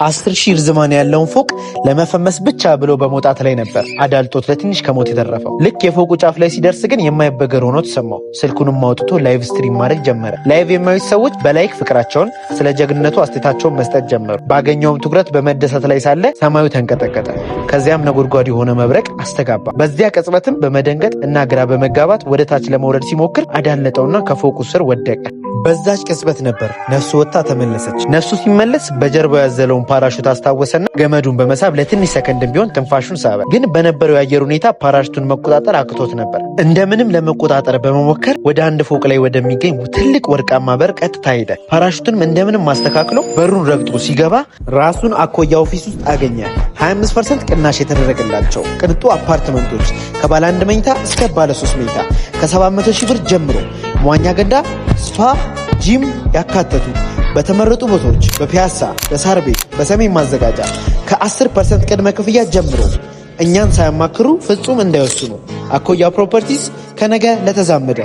10,000 ርዝማኔ ያለውን ፎቅ ለመፈመስ ብቻ ብሎ በመውጣት ላይ ነበር አዳልጦት ለትንሽ ከሞት የተረፈው። ልክ የፎቁ ጫፍ ላይ ሲደርስ ግን የማይበገር ሆኖ ተሰማው። ስልኩንም አውጥቶ ላይቭ ስትሪም ማድረግ ጀመረ። ላይቭ የሚያዩት ሰዎች በላይክ ፍቅራቸውን፣ ስለ ጀግንነቱ አስተያየታቸውን መስጠት ጀመሩ። ባገኘውም ትኩረት በመደሰት ላይ ሳለ ሰማዩ ተንቀጠቀጠ። ከዚያም ነጎድጓድ የሆነ መብረቅ አስተጋባ። በዚያ ቅጽበትም በመደንገጥ እና ግራ በመጋባት ወደ ታች ለመውረድ ሲሞክር አዳለጠውና ከፎቁ ስር ወደቀ። በዛች ቅጽበት ነበር ነፍሱ ወጥታ ተመለሰች። ነፍሱ ሲመለስ በጀርባው ያዘለውን ፓራሹት አስታወሰና ገመዱን በመሳብ ለትንሽ ሰከንድ ቢሆን ትንፋሹን ሳበ። ግን በነበረው የአየር ሁኔታ ፓራሹቱን መቆጣጠር አቅቶት ነበር። እንደምንም ለመቆጣጠር በመሞከር ወደ አንድ ፎቅ ላይ ወደሚገኝ ትልቅ ወርቃማ በር ቀጥታ ሄደ። ፓራሹቱንም እንደምንም ማስተካክሎ በሩን ረግጦ ሲገባ ራሱን አኮያ ኦፊስ ውስጥ አገኘ። 25% ቅናሽ የተደረገላቸው ቅንጡ አፓርትመንቶች ከባለ 1 መኝታ እስከ ባለ 3 መኝታ ከ700,000 ብር ጀምሮ መዋኛ ገንዳ፣ ስፓ፣ ጂም ያካተቱ በተመረጡ ቦታዎች በፒያሳ፣ በሳር ቤት፣ በሰሜን ማዘጋጃ ከ10% ቅድመ ክፍያ ጀምሮ እኛን ሳያማክሩ ፍጹም እንዳይወስኑ። አኮያ ፕሮፐርቲስ ከነገ ለተዛመደ